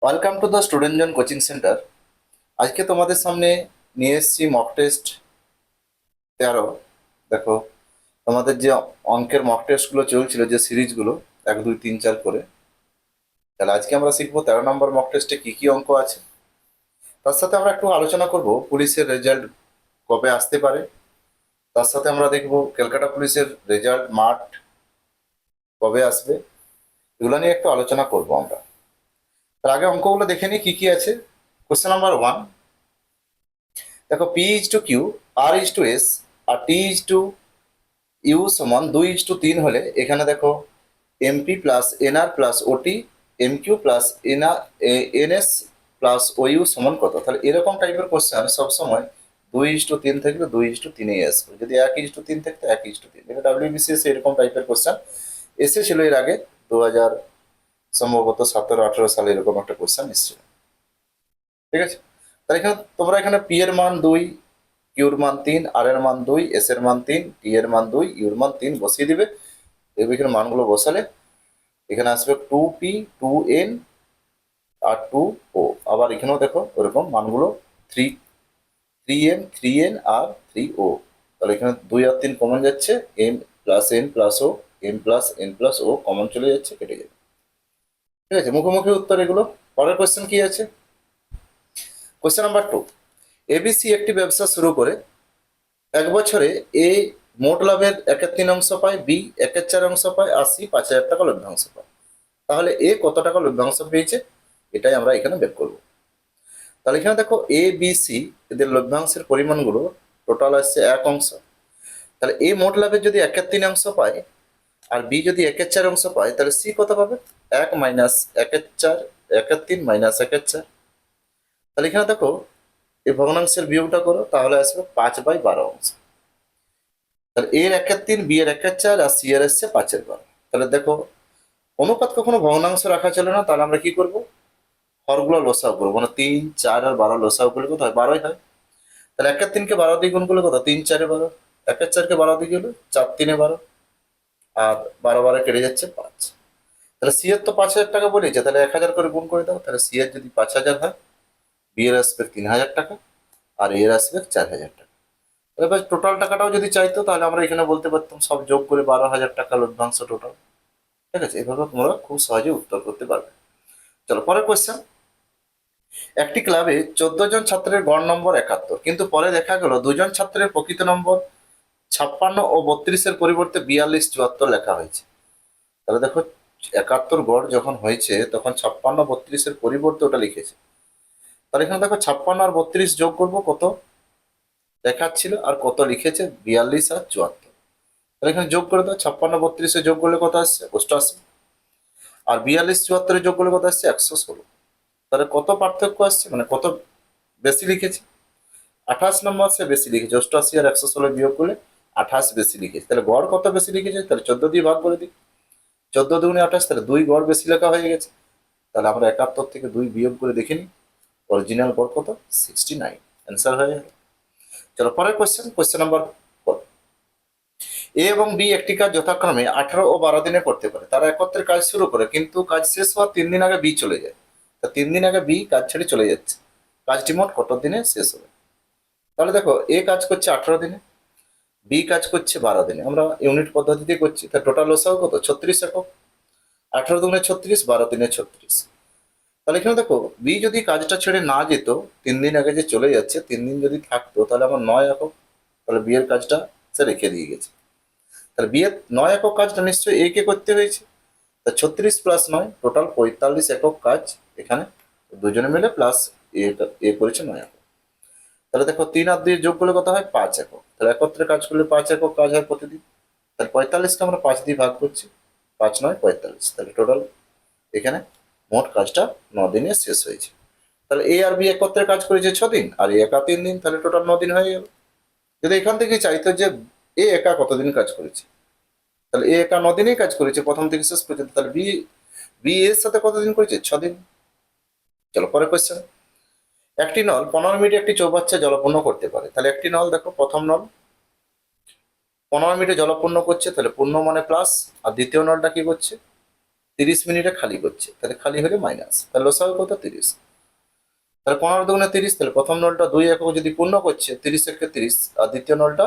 Welcome to the স্টুডেন্টজন coaching centre. আজকে তোমাদের সামনে নিয়ে এসেছি মক টেস্ট 13। দেখো, তোমাদের যে অঙ্কের মক টেস্টগুলো চলছিল, যে সিরিজগুলো 1 2 3 4 করে, তাহলে আজকে আমরা শিখবো 13 নম্বর মক টেস্টে কি কি অঙ্ক আছে। তার সাথে আমরা একটু আলোচনা করব পুলিশের রেজাল্ট কবে আসতে পারে। তার সাথে আমরা দেখব ক্যালকাটা পুলিশের রেজাল্ট মার্ট কবে আসবে। এগুলো নিয়ে একটু আলোচনা করব আমরা। তার আগে অঙ্কগুলো দেখে নিই কি কি আছে। কোশ্চেন নাম্বার 1, দেখো P is to Q, R is to S, আর টি ইজ টু ইউ সমান 2:3 হলে এখানে দেখো MP plus NR plus OT, MQ plus NR NS plus OU সমান কত। তাহলে এরকম টাইপের কোশ্চেন সবসময় 2:3 থাকলে 2:3 আসবে, যদি 1:3 থাকতো 1:3। এটা ডাব্লিউবিসিএস এরকম টাইপের কোশ্চেন এসেছিল এর আগে, 2000 সম্ভবত 17 18 সালে এরকম একটা কোশ্চেন এসেছিল। ঠিক আছে, তাহলে এখানে তোমরা এখানে পি এর মান 2, কিউর মান 3, আর এর মান 2, এস এর মান 3, টি এর মান 2, ইউর মান 3 বসিয়ে দিবে। এখানে মানগুলো বসালে এখানে আসবে 2p 2n আর 2o। আবার এখানেও দেখো ওরকম মানগুলো 3m 3n আর 3o। তাহলে এখানে 2 আর 3 কমন যাচ্ছে, m প্লাস n প্লাস ও, m প্লাস n প্লাস ও কমন চলে যাচ্ছে, কেটে যাবে। ঠিক আছে, মুখোমুখি উত্তর এগুলো। পরের কোশ্চেন কি আছে? কোশ্চেন নাম্বার 2, এবিসি একটি ব্যবসা শুরু করে 1 বছরে এ মোট লাভের 1/3 পায়, বি 1/4 পায়, আর সি 5,000 টাকা লভ্যাংশ পায়। তাহলে এ কত টাকা লভ্যাংশ পেয়েছে, এটাই আমরা এখানে বের করব। তাহলে এখানে দেখো এ বি সি এদের লভ্যাংশের পরিমাণগুলো টোটাল আসছে 1 অংশ। তাহলে এ মোট লাভের যদি 1/3 পায় আর বি যদি 1/4 পায়, তাহলে সি কত পাবে? 1 মাইনাস 1/4, 1/3 মাইনাস 1/4। তাহলে এখানে দেখো এই ভগ্নাংশের বিয়োগটা করো, তাহলে আসবে 5/12 অংশ। তাহলে এর 1/3, বি এর 1/4 আর সি এর আসছে 5/12। তাহলে দেখো অনুপাত কখনো ভগ্নাংশ রাখা চলে না, তাহলে আমরা কি করব? হরগুলো লসাগু করবো, মানে 3 4 আর 12 লসাগু করলে কত হয়? 12ই হয়। তাহলে 1/3 কে 12 দিয়ে গুণ করলে কত? 3 4 12। 1/4 কে 12 দিয়ে গেলে 4 3 12, আর 12 12 কেটে যাচ্ছে 5। তাহলে সি এর তো 5,000 টাকা বলেছে, তাহলে 1,000 করে গুণ করে দাও। তাহলে সি এর যদি 5,000 হয়, বি এর আসবে 3,000 টাকা, আর এর আসবে 4,000 টাকা। এবার টোটাল টাকাটাও যদি চাইতো, তাহলে আমরা এখানে বলতে পারতাম সব যোগ করে 12,000 টাকা লভ্যাংশ টোটাল। ঠিক আছে, এভাবে তোমরা খুব সহজে উত্তর করতে পারবে। চলো পরের কোয়েশ্চেন। একটি ক্লাবে 14 জন ছাত্রের গড় নম্বর 71, কিন্তু পরে দেখা গেল 2 জন ছাত্রের প্রকৃত নম্বর 56 ও 32-এর পরিবর্তে 42 74 লেখা হয়েছে। তাহলে দেখো 71 গড় যখন হয়েছে তখন 56 32-এর পরিবর্তে ওটা লিখেছে। তাহলে এখানে দেখো 56 আর 32 যোগ করবো, কত দেখাচ্ছিল আর কত লিখেছে? 42 আর 74। তাহলে এখানে যোগ করে দাও, 56 32-এ যোগ করলে কত আসছে? 88। আর 42 74-এ যোগ করলে কত আসছে? 116। তাহলে কত পার্থক্য আসছে, মানে কত বেশি লিখেছে? 28 নম্বর সে বেশি লিখেছে, 88 আর 116 বিয়োগ করলে 28 বেশি লিখেছে। তাহলে গড় কত বেশি লিখেছে? তাহলে 14 দিয়ে ভাগ করে দিই, 14 দুগুণে 28, তাহলে 2 গড় বেশি লেখা হয়ে গেছে। তাহলে আমরা 71 থেকে 2 বিয়োগ করে দেখে নিই, অরিজিনাল গড় কত? 69। অ্যান্সার হয়ে গেল। চলো পরের কোয়েশ্চেন, কোয়েশ্চেন নাম্বার 4, এ এবং বি একটি কাজ যথাক্রমে 18 ও 12 দিনে করতে পারে। তারা একত্রে কাজ শুরু করে, কিন্তু কাজ শেষ হওয়ার 3 দিন আগে বি চলে যায়। তা 3 দিন আগে বি কাজ ছেড়ে চলে যাচ্ছে, কাজটি মোট কত দিনে শেষ হবে? তাহলে দেখো এ কাজ করছে 18 দিনে, বি কাজ করছে 12 দিনে। আমরা ইউনিট পদ্ধতিতে করছি, তার টোটাল লসাগু কত? 36 একক। 18 দুগুণে 36, 12 দিনে 36। তাহলে এখানে দেখো বি যদি কাজটা ছেড়ে না যেত, 3 দিন আগে যে চলে যাচ্ছে, 3 দিন যদি থাকতো, তাহলে আমার 9 একক। তাহলে বি এর কাজটা সে রেখে দিয়ে গেছে। তাহলে বি এর 9 একক কাজটা নিশ্চয়ই এ কে করতে হয়েছে। তা 36 প্লাস 9 টোটাল 45 একক কাজ এখানে দুজনে মিলে, প্লাস এ করেছে 9 একক। তাহলে দেখো 3 আর 2 যোগ করলে কত হয়? 5 একক। তাহলে একত্রে কাজ করলে 5 একক কাজ হয় প্রতিদিন। তাহলে 45কে আমরা 5 দিয়ে ভাগ করছি, 5 9 45। তাহলে টোটাল এখানে মোট কাজটা 9 দিনে শেষ হয়েছে। তাহলে এ আর বি একত্রে কাজ করেছে 6 দিন, আর এ একা 3 দিন, তাহলে টোটাল 9 দিন হয়ে গেল। যদি এখান থেকে চাইতো যে এ একা কতদিন কাজ করেছে, তাহলে এ একা 9 দিনেই কাজ করেছে প্রথম থেকে শেষ পর্যন্ত। তাহলে বি বি এর সাথে কতদিন করেছে? 6 দিন। চলো পরের কোয়েশ্চেন। একটি নল 15 মিনিটে একটি চৌবাচ্চা জলপূর্ণ করতে পারে। তাহলে একটি নল দেখো, প্রথম নল 15 মিনিটে জলপূর্ণ করছে, তাহলে পূর্ণ মানে প্লাস, আর দ্বিতীয় নলটা কি করছে? 30 মিনিটে খালি করছে, তাহলে খালি হলে মাইনাস, তাহলে লসাগু কত 30। তাহলে 15 দুগুণে 30, তাহলে প্রথম নলটা 2 একক যদি পূর্ণ করছে 30 একে 30, আর দ্বিতীয় নলটা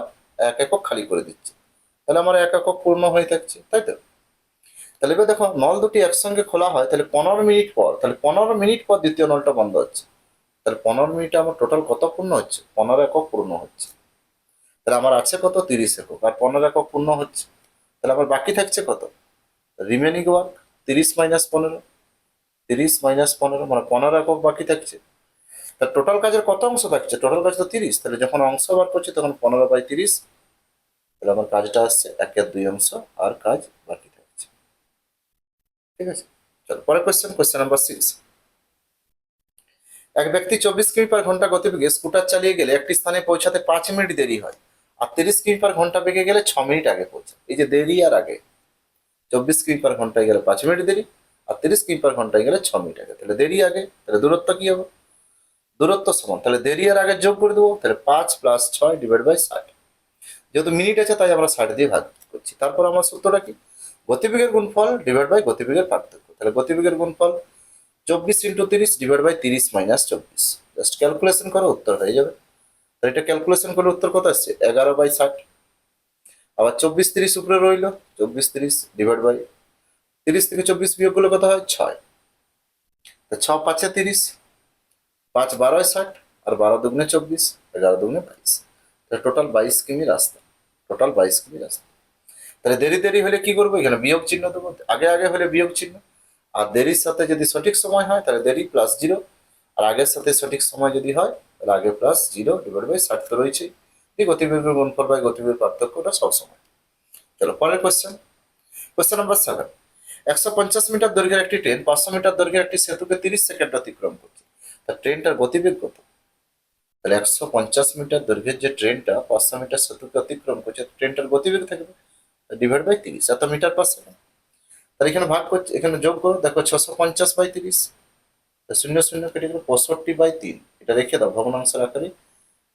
1 একক খালি করে দিচ্ছে, তাহলে আমার 1 একক পূর্ণ হয়ে থাকছে, তাই তো। তাহলে এবার দেখো নল দুটি একসঙ্গে খোলা হয়, তাহলে 15 মিনিট পর, তাহলে 15 মিনিট পর দ্বিতীয় নলটা বন্ধ হচ্ছে, তাহলে 15 মিনিটে আমার টোটাল কত পূর্ণ হচ্ছে, 15 একক পূর্ণ হচ্ছে। তাহলে আমার আছে কত 30 একক, আর 15 একক পূর্ণ হচ্ছে, তাহলে আমার বাকি থাকছে কত, রিমেনিং ওয়ার্ক 30 মাইনাস 15, 30 মাইনাস 15 মানে 15 একক বাকি থাকছে। তার টোটাল কাজের কত অংশ থাকছে, টোটাল কাজ তো 30, তাহলে যখন অংশ বার করছি তখন 15/30, তাহলে আমার কাজটা আসছে 1/2 অংশ, আর কাজ বাকি থাকছে। ঠিক আছে, চলো পরের কোয়েশ্চেন নাম্বার 6। এক ব্যক্তি 24 কিমি/ঘন্টা গতিবেগে স্কুটার চালিয়ে গেলে একটি স্থানে পৌঁছাতে 5 মিনিট দেরি হয়, আর 30 কিমি/ঘন্টা বেগে গেলে 6 মিনিট আগে পৌঁছে। এই যে দেরি আর আগে, 24 কিমি/ঘন্টায় গেলে 5 মিনিট দেরি, আর 30 কিমি/ঘন্টায় গেলে 6 মিনিট আগে, তাহলে দেরি আগে, তাহলে দূরত্ব কি হবে, দূরত্ব সমান, তাহলে দেরি আর আগে যোগ করে দেবো, তাহলে 5 + 6/60। যেহেতু মিনিট আছে তাই আমরা 60 দিয়ে ভাগ করছি। তারপর আমার সূত্রটা কি, গতিবেগের গুণফল / গতিবেগের পার্থক্য, তাহলে গতিবেগের গুণফল 24 × 30 / 30 - 24। জাস্ট ক্যালকুলেশন করো, উত্তর হয়ে যাবে। তাহলে এটা ক্যালকুলেশন করলে উত্তর কত আসছে, 11/60। আবার 24 30 উপরে রইলো, 24 30 / 30 থেকে 24 বিয়োগ করলে কত হয় 6, 6 × 5 = 30, 5 × 12 = 60, আর 12 দুগুণে 24, 11 দুগুণে 22, তাহলে টোটাল 22 কিমি রাস্তা, টোটাল 22 কিমি রাস্তা। তাহলে দেরি দেরি হলে কি করবো, এখানে বিয়োগ চিহ্ন দেবো, আগে আগে হলে বিয়োগ চিহ্ন, আর দেরির সাথে যদি সঠিক সময় হয় তাহলে দেরি +0, আর আগের সাথে সঠিক সময় যদি হয় তাহলে আগে +0/60 তো রয়েছেই। এই গতিবেগের গুণফল গতিবেগের পার্থক্যটা সবসময়। চলো পরের কোয়েশ্চেন নাম্বার 7। 150 মিটার দৈর্ঘ্যের একটি ট্রেন 500 মিটার দৈর্ঘ্যের একটি সেতুকে 30 সেকেন্ড অতিক্রম করছে, তার ট্রেনটার গতিবেগ কত। তাহলে 150 মিটার দৈর্ঘ্যের যে ট্রেনটা 500 মিটার সেতুকে অতিক্রম করছে, ট্রেনটার গতিবেগ থাকবে /30, এত মিটার/সেকেন্ড। তাহলে এখানে ভাগ করছে, এখানে যোগ করো, দেখো 650/30, 0 0 কেটে গেল 65/3, এটা রেখে দাও ভগ্নাংশের আকারে,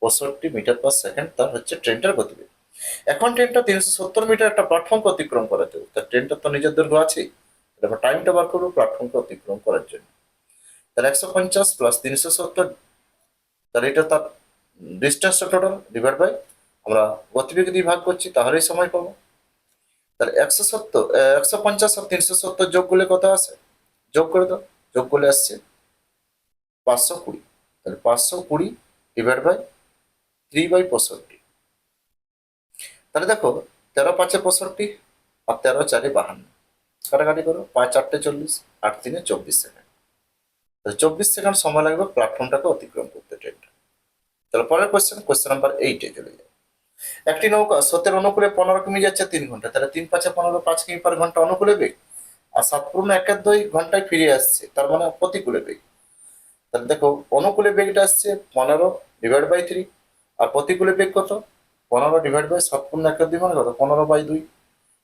65 মিটার/সেকেন্ড তার হচ্ছে ট্রেনটার গতিবেগ। এখন ট্রেনটা 370 মিটার একটা প্ল্যাটফর্মকে অতিক্রম করাতে হবে, তার ট্রেনটার তো নিজের দৈর্ঘ্য আছেই, তারপর টাইমটা বার করবো প্ল্যাটফর্মকে অতিক্রম করার জন্য। তাহলে 150 + 370, তাহলে এটা তার ডিস্টেন্সটা টোটাল / আমরা গতিবেগ দিয়ে ভাগ করছি, তাহলেই সময় পাবো। তাহলে 170 150 আর 370 যোগ করলে কত আসে, যোগ করে দাও, যোগ করলে আসছে 520, তাহলে 520 / 3/65। তাহলে দেখো 13 × 5 = 65, আর 13 × 4 = 52, কাটাকাটি করো, 5 × 8 = 40, 8 × 3 = 24 সেকেন্ড। তাহলে 24 সেকেন্ড সময় লাগবে প্ল্যাটফর্মটাকে অতিক্রম করতে ট্রেনটা। তাহলে পরের কোয়েশ্চেন নাম্বার 8-এ চলে যায়। একটি নৌকা স্রোতের অনুকূলে 15 কিমি যাচ্ছে 3 ঘন্টা, তাহলে 3 × 5 = 15, 5 কিমি/ঘন্টা অনুকূলে বেগ, আর 7 × 1 = 2 ঘন্টায় ফিরে আসছে, তার মানে প্রতিকূলে বেগ। তাহলে দেখো অনুকূলে বেগটা আসছে 15/3, আর প্রতিকূলে বেগ কত, 15/7 × 1 = 2 মানে কত, 15/2।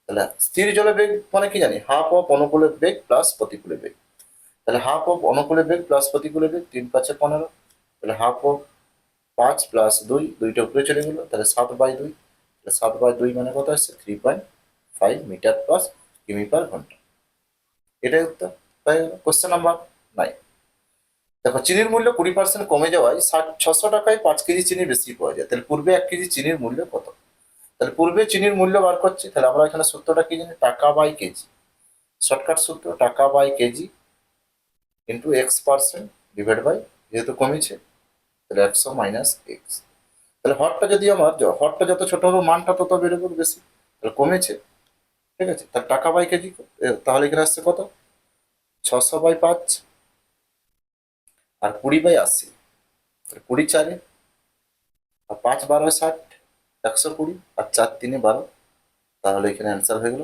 তাহলে স্থির জলে বেগ মানে কি জানি, হাফ অফ অনুকূলে বেগ প্লাস প্রতিকূলে বেগ, তাহলে হাফ অফ অনুকূলে বেগ প্লাস প্রতিকূলে বেগ, 3 × 5 = 15, তাহলে হাফ অফ 5 + 2, 2টা উপরে চলে গেল, তাহলে 7/2, তাহলে 7/2 মানে কত আসছে 3.5 মিটার/কিমি/ঘন্টা। এটাই উত্তর। তাই কোশ্চেন নাম্বার 9। দেখো চিনির মূল্য 20% কমে যাওয়ায় 600 টাকায় 5 কেজি চিনি বেশি পাওয়া যায়, তাহলে পূর্বে 1 কেজি চিনির মূল্য কত। তাহলে পূর্বে চিনির মূল্য বার করছি, তাহলে আমরা এখানে সূত্রটা কি জানি, টাকা/কেজি, শর্টকাট সূত্র টাকা/কেজি ইন্টু x% যেহেতু কমেছে তাহলে 100 - x। তাহলে হরটা যদি আমার হরটা যত ছোট হবে মানটা তত বেরোবে বেশি, তাহলে কমেছে। ঠিক আছে, তার টাকা/কেজি, তাহলে এখানে আসছে কত, 600/5, আর 20/80, 20 × 4, আর 5 × 12 = 60, 120, আর 4 × 3 = 12, তাহলে এখানে অ্যান্সার হয়ে গেল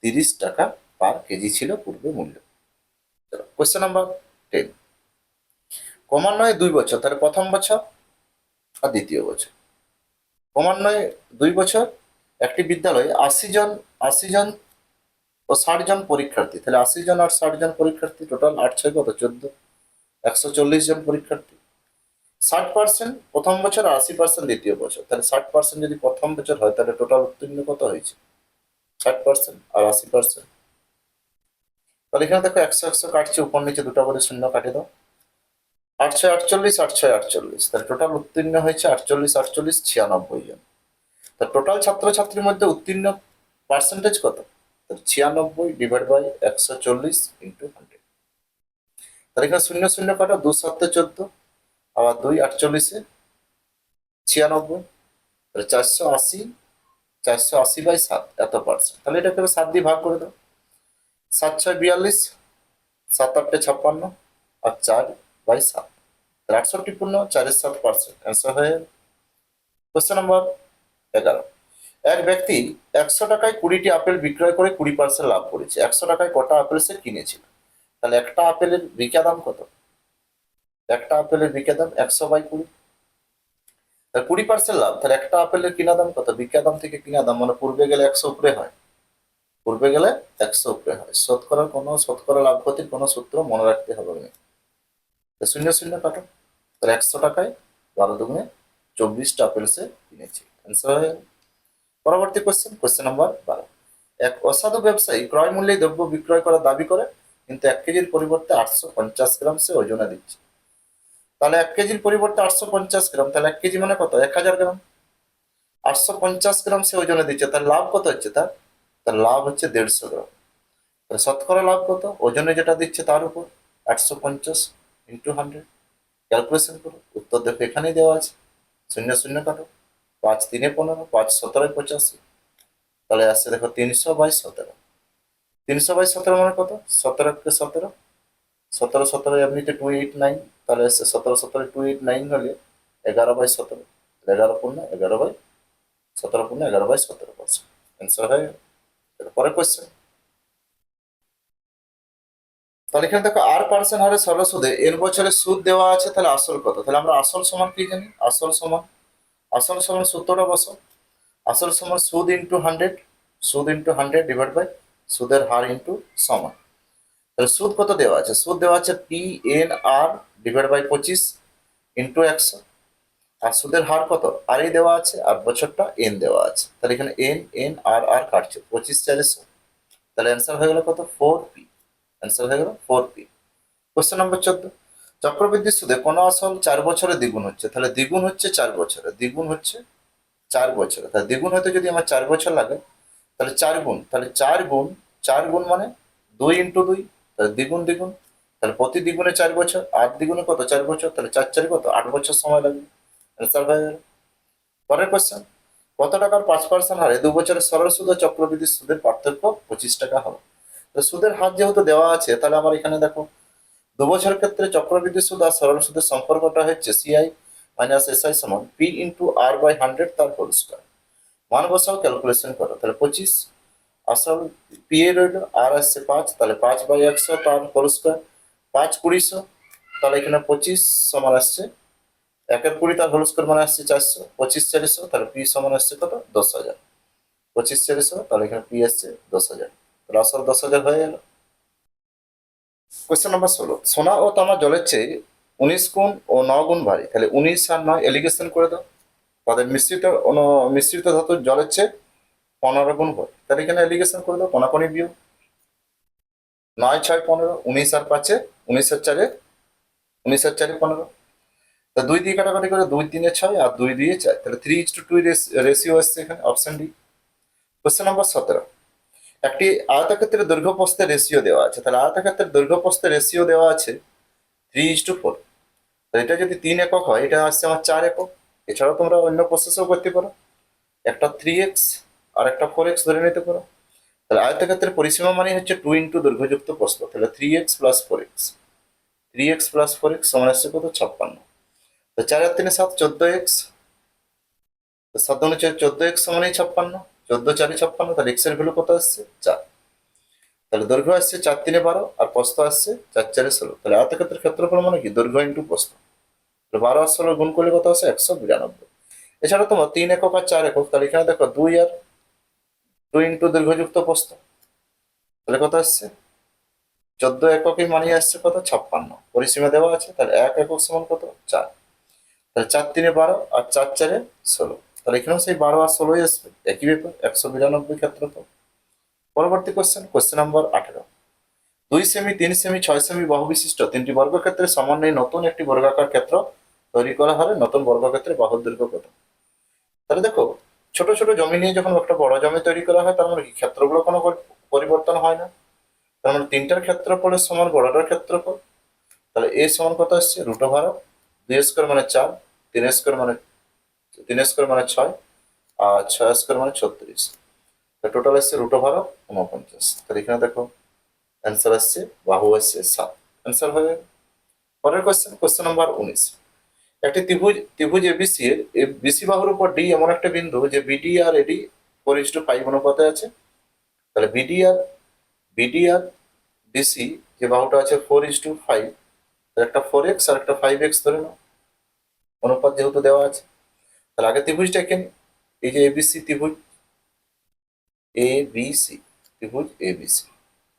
30 টাকা পার কেজি ছিল পূর্বে মূল্য। Question number 10। ক্রমান্বয়ে 2 বছর, তাহলে প্রথম বছর আর দ্বিতীয় বছর, ক্রমান্বয়ে 2 বছর একটি বিদ্যালয়ে 80 জন ও 60 জন পরীক্ষার্থী, তাহলে 80 জন আর 60 জন পরীক্ষার্থী, টোটাল 8 × 6 = 14, 140 জন পরীক্ষার্থী। 60% প্রথম বছর আর 80% দ্বিতীয় বছর, তাহলে 60% যদি প্রথম বছর হয় তাহলে টোটাল উত্তীর্ণ কত হয়েছে, 60% আর 80%, তাহলে এখানে দেখো 100 100 কাটছে, উপর নিচে দুটো করে শূন্য কাটে দাও। 8 48 8 48, তাহলে টোটাল উত্তীর্ণ হয়েছে 48 48 96 জন। তা টোটাল ছাত্রছাত্রীর মধ্যে উত্তীর্ণ পার্সেন্টেজ কত? 96 ডিভাইড বাই 140 ইন্টু 100। তাহলে এখানে শূন্য শূন্য কাটা, 2 7 14, আবার 2 48 96, তাহলে 480 480 বাই 7 এত পার্সেন্ট। তাহলে এটাকে 7 দিয়ে ভাগ করে দাও। 7 6 42, 7 8 56, আর 4 বাই 7, 68 পূর্ণ 4.7%। অ্যান্সার হয়ে গেল। Question number 11। এক ব্যক্তি 100 টাকায় 20টি আপেল বিক্রয় করে 20% লাভ করেছে। 100 টাকায় কটা আপেল সে কিনেছিল? তাহলে একটা আপেলের বিক্রয় দাম কত? একটা আপেলের বিক্রয় দাম 100/20, তাহলে 20% লাভ, তাহলে একটা আপেলের কিনা দাম কত? বিক্রয় দাম থেকে কিনা দাম মানে পূর্বে গেলে 100 উপরে হয়, পূর্বে গেলে 100 উপরে হয়। শতকরা লাভ ক্ষতির কোনো সূত্র মনে রাখতে হবে না। শূন্য শূন্য কাটো, তাহলে 100 টাকায় 12 দুগুণে 24টা আপেল সে কিনেছে। অ্যান্সার হয়ে গেল। পরবর্তী কোশ্চেন নাম্বার 12। এক অসাধু ব্যবসায়ী ক্রয় মূল্যে দ্রব্য বিক্রয় করার দাবি করে, কিন্তু 1 কেজির পরিবর্তে 850 গ্রাম সে ওজনে দিচ্ছে। তাহলে 1 কেজির পরিবর্তে 850 গ্রাম, তাহলে 1 কেজি মানে কত? 1000 গ্রাম। 850 গ্রাম সে ওজনে দিচ্ছে, তার লাভ কত হচ্ছে? তার লাভ হচ্ছে 150 গ্রাম। তাহলে শতকরা লাভ কত? ওজনে যেটা দিচ্ছে তার উপর 850 ইন্টু 100। ক্যালকুলেশন করো, উত্তর দেখো এখানেই দেওয়া আছে। শূন্য শূন্য কাটো, 5 3 15, 5 17 85, তাহলে আসছে দেখো 300/17। 300/17 মানে কত? 17 কে 17, 17 17 এমনিতে 289, তাহলে আসছে 17 17 289 হলে 11/17, 11 পূর্ণ 11/17 পূর্ণ 11/17%। অ্যান্সার হয়ে গেল। পরের কোয়েশ্চেন। তাহলে এখানে দেখো r% হারে সরল সুদে n বছরের সুদ দেওয়া আছে, তাহলে আসল কত? তাহলে আমরা আসল সমান কি জানি? আসল সমান সূত্রটা বসো। আসল সমান সুদ ইন্টু 100, সুদ ইন্টু 100 ডিভাইড বাই সুদের হার ইন্টু সময়। তাহলে সুদ কত দেওয়া আছে? সুদ দেওয়া আছে PNR ডিভাইড বাই 25 ইন্টু 100, আর সুদের হার কত? আর এই দেওয়া আছে, আর বছরটা n দেওয়া আছে। তাহলে এখানে n কাটছে 25 400, তাহলে অ্যান্সার হয়ে গেল কত? 4P। অ্যান্সার হয়ে গেল 4P। Question number 14। চক্রবৃদ্ধি সুদে কোনো আসল 4 বছরে দ্বিগুণ হচ্ছে, তাহলে দ্বিগুণ হচ্ছে 4 বছরে, দ্বিগুণ হচ্ছে 4 বছরে। তাহলে দ্বিগুণ হতে যদি আমার 4 বছর লাগে, তাহলে 4 গুণ, তাহলে 4 গুণ মানে 2 ইন্টু 2, তাহলে দ্বিগুণ দ্বিগুণ, তাহলে প্রতি দ্বিগুণে 4 বছর, 8 দ্বিগুণে কত? 4 বছর, তাহলে 4 4 কত? 8 বছর সময় লাগবে। অ্যান্সার হয়ে গেল। পরের কোশ্চেন। কত টাকার 5% হারে 2 বছরের সরল সুদ ও চক্রবৃদ্ধি সুদের পার্থক্য 25 টাকা হবে? তো সুদের হার যেহেতু দেওয়া আছে, তাহলে আমার এখানে দেখো 2 বছরের ক্ষেত্রে চক্রবৃদ্ধি সুদ আর সরল সুদের সম্পর্কটা হচ্ছে CI মাইনাস SI সমান P ইন্টু R/100 তার হোল স্কয়ার। মান বসাও, ক্যালকুলেশন করো, তাহলে 25 আসল পি এ রইল, আর আসছে 5, তাহলে 5/100 তার হোল স্কয়ার, 5 200, তাহলে এখানে 25 সমান আসছে 1/20 তার হোল স্কয়ার মানে আসছে 400, 25 400, তাহলে পি সমান আসছে কত? 10,000। 25 400, তাহলে এখানে পি আসছে 10,000, তাহলে আসল 10,000 হয়ে গেল। Question number 16। সোনা ও তামা জলের চেয়ে 19 গুণ ও 9 গুণ ভারী, তাহলে 19 আর 9 এলিগেশন করে দাও। তাদের মিশ্রিত ধাতু জলের চেয়ে 15 গুণ ভারী, তাহলে এখানে এলিগেশন করে দাও, কোনাকুনি বিয়োগ। 9 6 15, 19 আর 5 19 আর 4 19 আর 4 15, তা 2 দিয়ে কাটাকাটি করে 2 3 6 আর 2 দিয়ে 4, তাহলে 3:2 রেশিও আসছে এখানে, অপশন ডি। Question number 17। একটি আয়তক্ষেত্রের দৈর্ঘ্য প্রস্থের রেশিও দেওয়া আছে, তাহলে আয়তক্ষেত্রের দৈর্ঘ্য প্রস্থের রেশিও দেওয়া আছে 3:4। তো এটা যদি 3 একক হয়, এটা আসছে আমার 4 একক। এছাড়াও তোমরা অন্য প্রসেসও করতে পারো, একটা 3x আর একটা 4x ধরে নিতে পারো। তাহলে আয়তক্ষেত্রের পরিসীমা মানে হচ্ছে 2 ইন্টু দৈর্ঘ্যযুক্ত প্রস্থ, তাহলে 3x plus 4x, 3x plus 4x সমান আসছে কত? 56। তো 4 আর 3 7 14x, তো 7 2 4 14x সমানই 56, 14 4 56, তাহলে x এর ভ্যালু কত আসছে? 4। তাহলে দৈর্ঘ্য আসছে 4 3 12 আর প্রস্থ আসছে 4 4 16, তাহলে আয়তক্ষেত্রের ক্ষেত্রফল মানে কি? দৈর্ঘ্য ইন্টু প্রস্থ, 12 আর 16 গুণ করলে কত আসে? 192। এছাড়া তোমার 3 একক আর 4 একক, তাহলে এখানে দেখো 2 আর 2 ইন্টু দৈর্ঘ্যযুক্ত প্রস্থ, তাহলে কত আসছে? 14 এককই মানিয়ে আসছে কত? 56। পরিসীমা দেওয়া আছে, তাহলে 1 একক সমান কত? 4, তাহলে 4 3 12 আর 4 4 16, তাহলে এখানেও সেই 12 আর 16ই আসবে, একই ব্যাপার, 192 ক্ষেত্রফল। পরবর্তী question number 18। 2 semi, 3 semi, 6 semi বাহু বিশিষ্ট 3টি বর্গক্ষেত্রের সমন্বয়ে নতুন একটি বর্গাকার ক্ষেত্র তৈরি করা হলে নতুন বর্গক্ষেত্রে বাহুর দৈর্ঘ্য কত? তাহলে দেখো, ছোট ছোট জমি নিয়ে যখন একটা বড় জমি তৈরি করা হয়, তার মানে কি ক্ষেত্রগুলো কোনো পরিবর্তন হয় না। তার মানে 3টার ক্ষেত্রফলের সমান বড়টার ক্ষেত্রফল। তাহলে এ সমান কত আসছে? √2, 2 স্কোয়ার মানে 4, 3 স্কোয়ার মানে 6, আর 6 স্কোয়ার মানে 36। টোটাল আসছে √2 49। তাহলে এখানে দেখো অ্যান্সার আসছে, বাহু আসছে 7। অ্যান্সার হয়ে গেল। পরের কোশ্চেন নাম্বার 19। একটি ত্রিভুজ এবিসি এর বিসি বাহুর উপর ডি এমন একটা বিন্দু যে বিডি আর এডি 4:5 অনুপাতে আছে। তাহলে বিডি আর ডিসি যে বাহুটা আছে 4:5, একটা 4x আর একটা 5x ধরে নাও, অনুপাত যেহেতু দেওয়া আছে। তাহলে আগে ত্রিভুজটা এখানে, এই যে এবিসি ত্রিভুজ, এবিসি ত্রিভুজ এবিসি,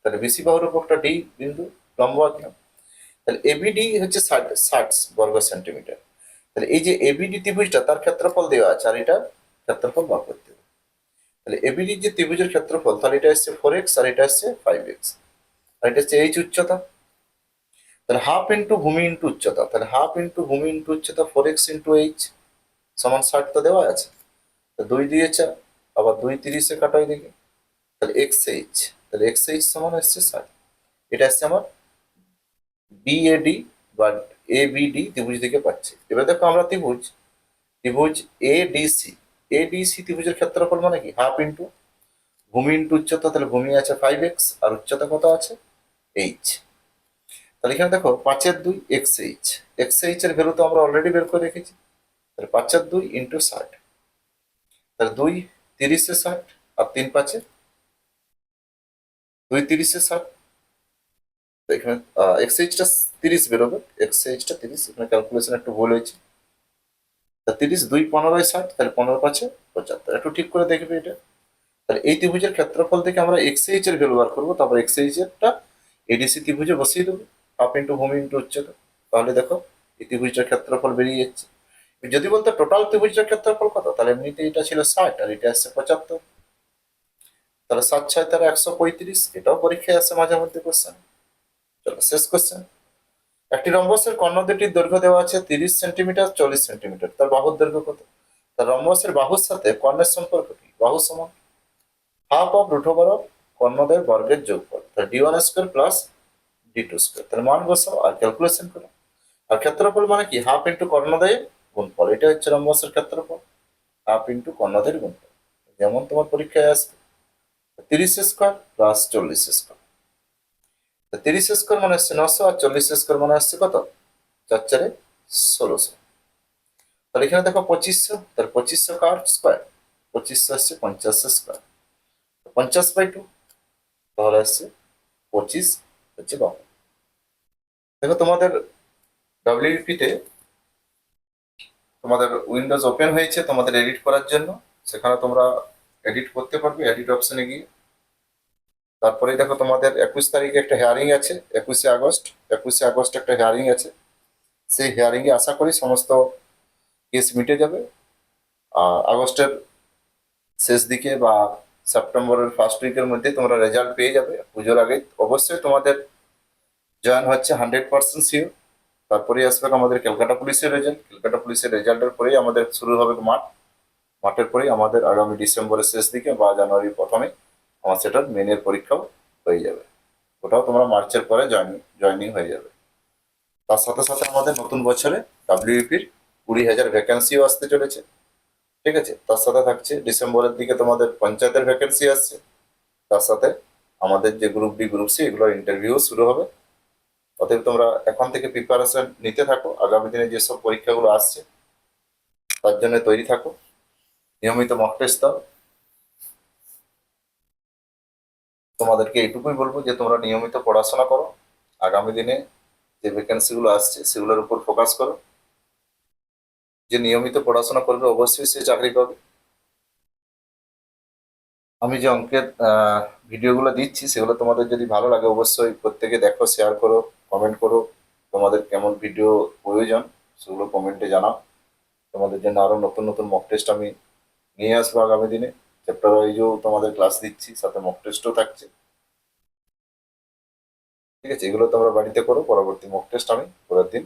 তাহলে বিসি বাহুর উপর একটা ডি বিন্দু লম্ব আঁকলাম। তাহলে এবিডি হচ্ছে 60 বর্গ সেন্টিমিটার। তাহলে এই যে এবিডি ত্রিভুজটা, তার ক্ষেত্রফল দেওয়া আছে, আর এটা ক্ষেত্রফল বার করতে হবে। তাহলে এবিডি যে ত্রিভুজের ক্ষেত্রফল, তাহলে এটা আসছে 4x আর এটা আসছে 5x, আর এটা হচ্ছে এইচ উচ্চতা। তাহলে হাফ ইন্টু ভূমি ইন্টু উচ্চতা, তাহলে হাফ ইন্টু ভূমি ইন্টু উচ্চতা 4x ইন্টু এইচ সমান 60 তো দেওয়া আছে। 2 দিয়ে 4, আবার 2 30-এ কাটাই দিকে, তাহলে এক্স এইচ, তাহলে এক্স এইচ সমান আসছে 60। এটা আসছে আমার বিএডি বা এবিডি ত্রিভুজ থেকে পাচ্ছি। এবার দেখো আমরা ত্রিভুজ এডিসি, এডিসি ত্রিভুজের ক্ষেত্রফল মানে কি? হাফ ইন্টু ভূমি ইন্টু উচ্চতা, তাহলে ভূমি আছে 5x আর উচ্চতা কত আছে? এইচ। তাহলে এখানে দেখো 5-এর 2 এক্স এইচ এর ভ্যালু তো আমরা অলরেডি বের করে রেখেছি। তাহলে 5-এর 2 ইন্টু 60, তাহলে 2 30-এ 60 আর 3 5-এ 2 30-এ 60। এখানে এক্সএইচটা 30 বেরোবে, এক্সএইচটা 30, এখানে ক্যালকুলেশন একটু ভুল হয়েছে। তা 30, 2 15-এ 60, তাহলে 15 5-এ 75। একটু ঠিক করে দেখবে এটা। তাহলে এই ত্রিভুজের ক্ষেত্রফল থেকে আমরা এক্সএইচ এর ভ্যালু বার করবো, তারপর এক্সএইচ এরটা এডিসি ত্রিভুজে বসিয়ে দেবো, হাফ ইন্টু ভূমি ইন্টু উচ্চতা। তাহলে দেখো এই ত্রিভুজটার ক্ষেত্রফল বেরিয়ে যাচ্ছে। যদি বলতো টোটাল ত্রিভুজটার ক্ষেত্রফল কত, তাহলে এমনিতে এটা ছিল 60 আর এটা আসছে 75। তাহলে 7 6 135, এটাও পরীক্ষায় আসে মাঝে মধ্যে কোশ্চেন। চলো শেষ কোশ্চেন। একটি রম্বসের কর্ণ দুটির দৈর্ঘ্য দেওয়া আছে 30 সেন্টিমিটার, 40 সেন্টিমিটার। তার বাহুর দৈর্ঘ্য কত? তার রম্বসের বাহুর সাথে কর্ণের সম্পর্ক কি? বাহু সমান হাফ অফ √2 কর্ণদের বর্গের যোগফল, তাহলে d1 square plus d2 square. তাহলে মান বসাও আর ক্যালকুলেশন করো। আর ক্ষেত্রফল মানে কি? হাফ ইন্টু কর্ণদয়ের গুণফল, এটা হচ্ছে রম্বসের ক্ষেত্রফল, হাফ ইন্টু কর্ণদের গুণফল। যেমন তোমার পরীক্ষায় আসবে 30 স্কোয়ার প্লাস 40 স্কোয়ার। 30 স্কোয়ার মানে আসছে 900, আর 40 স্কোয়ার মানে আসছে কত? 4 4-এ 1600। তাহলে এখানে দেখো 2500, তাহলে 2500 কার স্কোয়ার? 2500 আসছে 50 স্কোয়ার, 50/2, তাহলে আসছে 25 হচ্ছে বাহু। দেখো তোমাদের ডাব্লিউপি তে তোমাদের উইন্ডোজ ওপেন হয়েছে তোমাদের এডিট করার জন্য, সেখানে তোমরা এডিট করতে পারবে এডিট অপশনে গিয়ে। তারপরে দেখো তোমাদের 21 তারিখে একটা হেয়ারিং আছে, 21শে আগস্ট, 21শে আগস্ট একটা হেয়ারিং আছে। সেই হেয়ারিং এ আশা করি সমস্ত কেস মিটে যাবে। আগস্টের শেষ দিকে বা সেপ্টেম্বরের ফার্স্ট উইকের মধ্যে তোমরা রেজাল্ট পেয়ে যাবে পুজোর আগে। অবশ্যই তোমাদের জয়েন হচ্ছে 100% শিওর। তারপরে আসবে আমাদের ক্যালকাটা পুলিশের রেজাল্ট, ক্যালকাটা পুলিশের রেজাল্টের পরেই আমাদের শুরু হবে মাঠের পরেই আমাদের আগামী ডিসেম্বরের শেষ দিকে বা জানুয়ারির প্রথমে আমার সেটার মেনের পরীক্ষাও হয়ে যাবে। ওটাও তোমরা মার্চের পরে জয়নিং হয়ে যাবে। তার সাথে সাথে আমাদের নতুন বছরে ডাব্লিউপির 20,000 ভ্যাকেন্সিও আসতে চলেছে। ঠিক আছে, তার সাথে থাকছে ডিসেম্বরের দিকে তোমাদের পঞ্চায়েতের ভ্যাকেন্সি আসছে। তার সাথে আমাদের যে গ্রুপ বি গ্রুপ সি এগুলোর ইন্টারভিউ শুরু হবে। অতএব তোমরা এখন থেকে প্রিপারেশন নিতে থাকো, আগামী দিনে যেসব পরীক্ষাগুলো আসছে তার জন্য তৈরি থাকো, নিয়মিত মক টেস্ট দাও। তোমাদেরকে এইটুকুই বলবো যে তোমরা নিয়মিত পড়াশোনা করো, আগামী দিনে যে ভ্যাকেন্সিগুলো আসছে সেগুলোর উপর ফোকাস করো। যে নিয়মিত পড়াশোনা করবে অবশ্যই সে চাকরি পাবে। আমি যে অঙ্কের ভিডিওগুলো দিচ্ছি সেগুলো তোমাদের যদি ভালো লাগে অবশ্যই প্রত্যেকে দেখো, শেয়ার করো, কমেন্ট করো। তোমাদের কেমন ভিডিও প্রয়োজন সেগুলো কমেন্টে জানাও। তোমাদের জন্য আরো নতুন নতুন মক টেস্ট আমি নিয়ে আসবো আগামী দিনে। চ্যাপ্টার ওয়াইজও তোমাদের ক্লাস দিচ্ছি, সাথে মক টেস্টও থাকছে। ঠিক আছে, এগুলো তোমরা বাড়িতে করো, পরবর্তী মক টেস্ট আমি পরের দিন